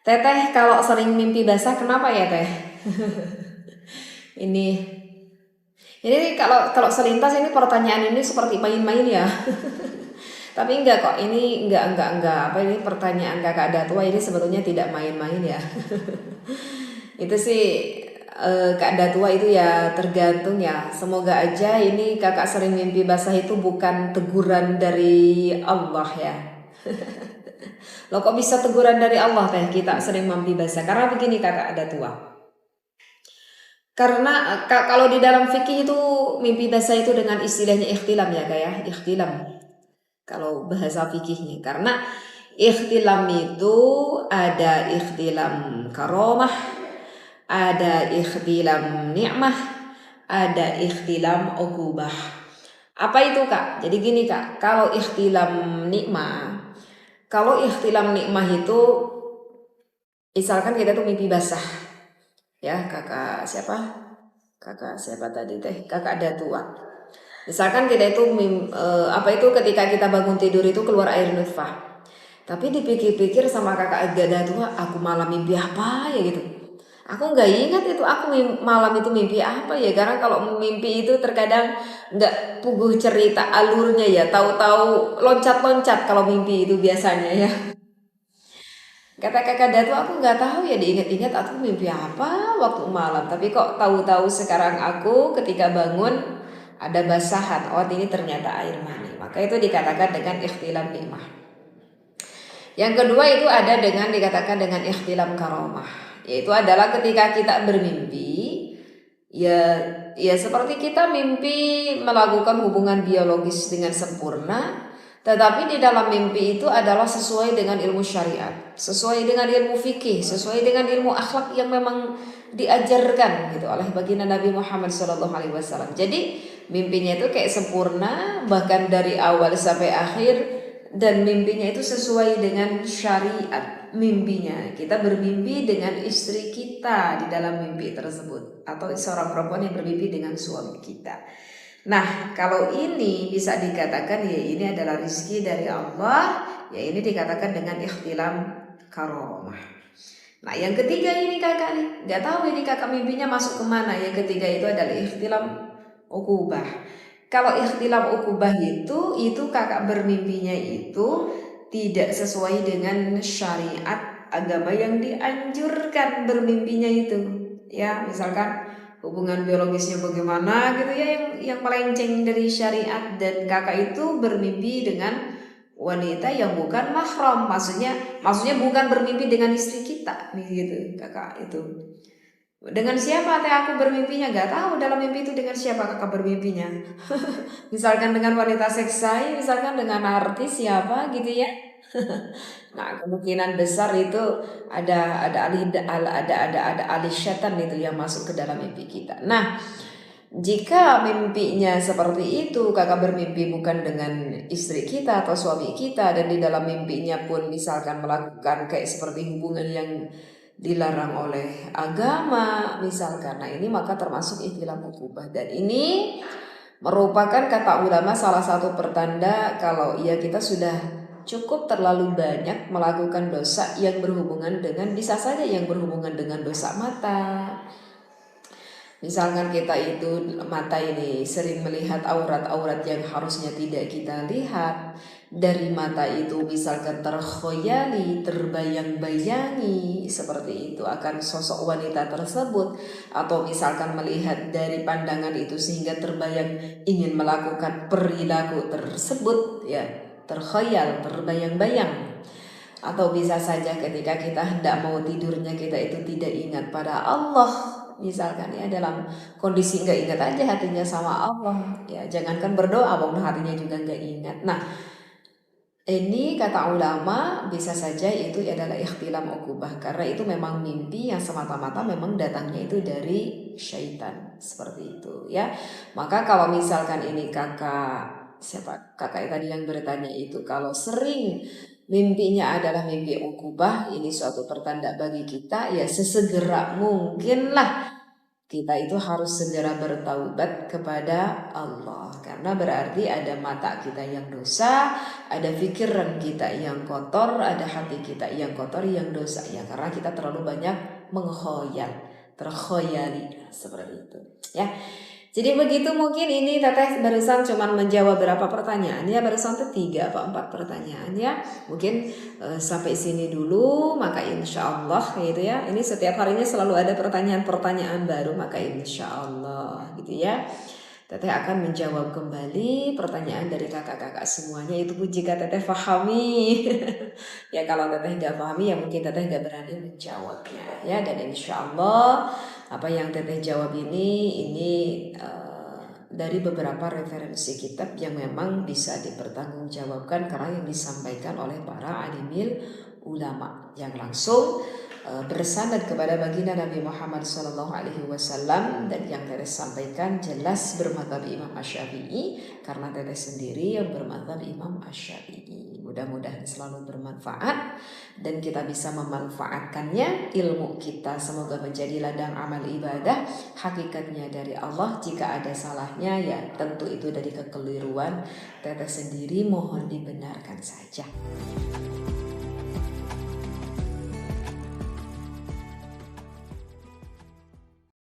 Teteh kalau sering mimpi basah kenapa ya teh? Ini kalau selintas ini pertanyaan ini seperti main-main ya. Tapi enggak kok, ini enggak apa ini pertanyaan kakak Datua ini sebetulnya tidak main-main ya. Itu sih Kak Datua itu ya tergantung ya. Semoga aja ini kakak sering mimpi basah itu bukan teguran dari Allah ya. Loh kok bisa teguran dari Allah teh kita sering mimpi basah? Karena begini kakak Datua. Karena kalau di dalam fikih itu mimpi basah itu dengan istilahnya ikhtilam ya kayak ikhtilam. Kalau bahasa fikihnya karena ikhtilam itu ada ikhtilam karomah, ada ikhtilam nikmah, ada ikhtilam ukubah. Apa itu kak? Jadi gini kak, kalau ikhtilam nikmah itu misalkan kita tuh mimpi basah ya kakak siapa tadi teh kakak Datua. Misalkan kita itu ketika kita bangun tidur itu keluar air nutfah. Tapi dipikir-pikir sama kakak Datua, aku malam mimpi apa ya gitu. Aku nggak ingat itu malam itu mimpi apa ya, karena kalau mimpi itu terkadang nggak puguh cerita alurnya ya, tahu-tahu loncat-loncat kalau mimpi itu biasanya ya. Kata kakak Datu aku nggak tahu ya, diingat-ingat aku mimpi apa waktu malam. Tapi kok tahu-tahu sekarang aku ketika bangun ada basahan. Oh ini ternyata air mani. Maka itu dikatakan dengan ikhtilam nikmah. Yang kedua itu ada dengan dikatakan dengan ikhtilam karomah. Yaitu adalah ketika kita bermimpi, ya seperti kita mimpi melakukan hubungan biologis dengan sempurna, tetapi di dalam mimpi itu adalah sesuai dengan ilmu syariat, sesuai dengan ilmu fikih, sesuai dengan ilmu akhlak yang memang diajarkan gitu oleh baginda Nabi Muhammad SAW. Jadi mimpinya itu kayak sempurna, bahkan dari awal sampai akhir, dan mimpinya itu sesuai dengan syariat. Mimpinya kita bermimpi dengan istri kita di dalam mimpi tersebut, atau seorang perempuan yang bermimpi dengan suami kita. Nah kalau ini bisa dikatakan ya ini adalah rizki dari Allah, ya ini dikatakan dengan ikhtilam karomah. Nah yang ketiga ini kakak nih, nggak tahu ini kakak mimpinya masuk kemana. Yang ketiga itu adalah ikhtilam ukubah. Kalau ikhtilam ukubah itu kakak bermimpinya itu tidak sesuai dengan syariat agama yang dianjurkan bermimpinya itu. Ya, misalkan hubungan biologisnya bagaimana gitu ya yang melenceng dari syariat, dan kakak itu bermimpi dengan wanita yang bukan mahram. Maksudnya bukan bermimpi dengan istri kita nih gitu kakak itu. Dengan siapa teh aku bermimpinya, gak tahu dalam mimpi itu dengan siapa kakak bermimpinya. Misalkan dengan wanita seksai, misalkan dengan artis siapa gitu ya. Nah kemungkinan besar itu ada alih syaitan itu yang masuk ke dalam mimpi kita. Nah jika mimpinya seperti itu, kakak bermimpi bukan dengan istri kita atau suami kita, dan di dalam mimpinya pun misalkan melakukan kayak seperti hubungan yang dilarang oleh agama misalkan, nah ini maka termasuk ikhtilam ukubah, dan ini merupakan kata ulama salah satu pertanda kalau ya kita sudah cukup terlalu banyak melakukan dosa yang berhubungan dengan, bisa saja yang berhubungan dengan dosa mata. Misalkan kita itu mata ini sering melihat aurat-aurat yang harusnya tidak kita lihat. Dari mata itu misalkan terkhoyali, terbayang-bayangi seperti itu akan sosok wanita tersebut. Atau misalkan melihat dari pandangan itu sehingga terbayang ingin melakukan perilaku tersebut ya, terkhayal, terbayang-bayang. Atau bisa saja ketika kita hendak mau tidurnya kita itu tidak ingat pada Allah. Misalkan ya dalam kondisi nggak ingat aja hatinya sama Allah, ya jangankan berdoa, walaupun hatinya juga nggak ingat. Nah ini kata ulama bisa saja itu adalah ikhtilam ukubah, karena itu memang mimpi yang semata-mata memang datangnya itu dari syaitan seperti itu ya. Maka kalau misalkan ini kakak tadi yang bertanya itu kalau sering mimpinya adalah mimpi ukubah, ini suatu pertanda bagi kita ya sesegera mungkin lah kita itu harus segera bertaubat kepada Allah, karena berarti ada mata kita yang dosa, ada pikiran kita yang kotor, ada hati kita yang kotor yang dosa ya, karena kita terlalu banyak mengkhoyal, terkhoyali seperti itu ya. Jadi begitu, mungkin ini Teteh barusan cuman menjawab berapa pertanyaan ya, barusan tuh 3 atau 4 pertanyaan ya. Mungkin sampai sini dulu, maka insya Allah gitu ya. Ini setiap harinya selalu ada pertanyaan-pertanyaan baru, maka insya Allah gitu ya. Teteh akan menjawab kembali pertanyaan dari kakak-kakak semuanya, itu pun jika Teteh pahami. Ya kalau Teteh nggak pahami ya mungkin Teteh nggak berani menjawabnya ya. Dan insya Allah apa yang Teteh jawab ini dari beberapa referensi kitab yang memang bisa dipertanggungjawabkan karena yang disampaikan oleh para alimil ulama yang langsung bersanad kepada baginda Nabi Muhammad SAW, dan yang Teteh sampaikan jelas bermadzhab Imam Asy-Syafi'i karena Teteh sendiri yang bermadzhab Imam Asy-Syafi'i. Mudah-mudahan selalu bermanfaat dan kita bisa memanfaatkannya. Ilmu kita semoga menjadi ladang amal ibadah, hakikatnya dari Allah. Jika ada salahnya ya tentu itu dari kekeliruan Teteh sendiri, mohon dibenarkan saja.